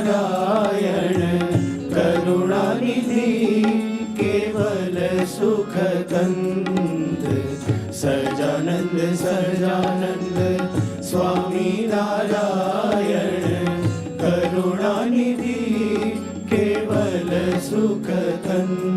नारायण करुणानिधि केवल सुख कंद सजानंद सजानंद स्वामी नारायण करुणानिधि केवल सुख कंद।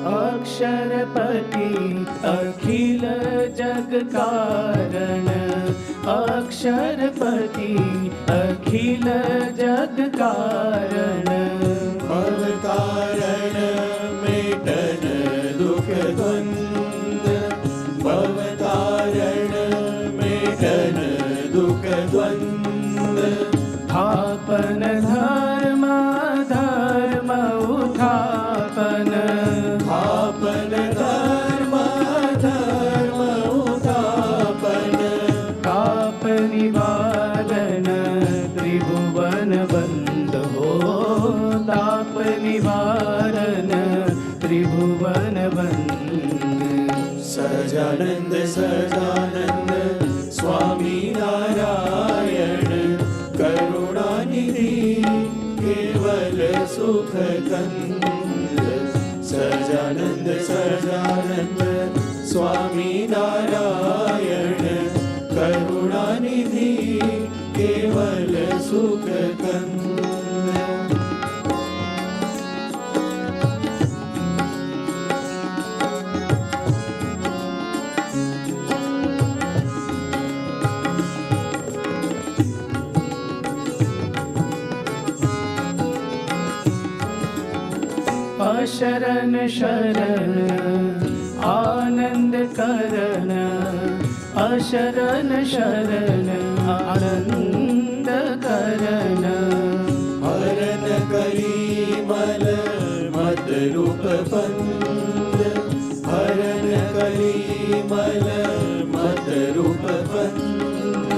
अक्षरपति अखिल जग कारण अक्षरपति अखिल जग कारण भव कारण मेटन दुख द्वंद भव कारण मेटन दुख द्वंद स्थापन धर्म धर्म उत्थापन स्थापन धर्म धर्म उत्थापन ताप निवारण त्रिभुवन बंद हो ताप निवारण त्रिभुवन बंद। सजानंद सजानंद स्वामी नारायण करुणानिधि केवल सुख कंद सजानंद सजानंद स्वामी नारायण करुणानिधि केवल सुख कंद। शरण शरण आनंद करण अशरण शरण आनंद करण हरण कलिमल मद रूप बंद हरण कलिमल मद रूप बंद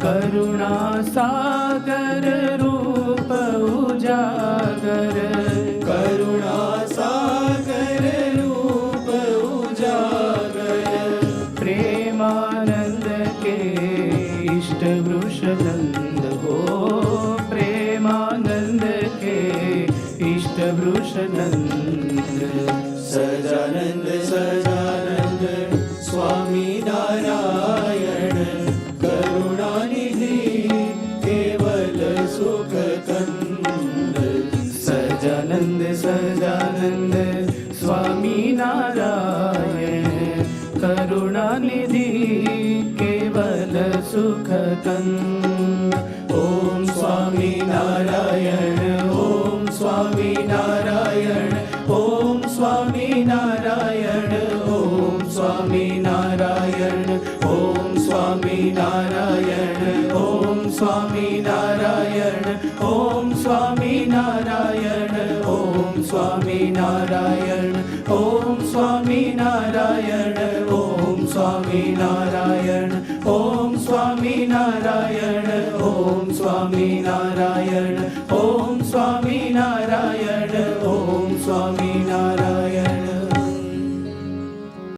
करुणा सागर रूप उजागर करुणा सागर रूप उजागर प्रेमानंद के इष्ट वृषनंद हो प्रेमानंद के इष्ट वृषनंद। सजानंद सजानंद स्वामी नारायण करुणानिधि केवल सुख कंद सजानंद सजानंद स्वामी नारायण करुणानिधि केवल सुख कंद। ओम स्वामी नारायण ओम स्वामी नारायण ओम स्वामी नारायण ओम स्वामी नारायण ओम स्वामी नारायण ओम स्वामी नारायण ओम स्वामी नारायण ओम स्वामी नारायण ओम स्वामी नारायण ओम स्वामी नारायण ओम स्वामी नारायण ओम स्वामी नारायण ओम स्वामी नारायण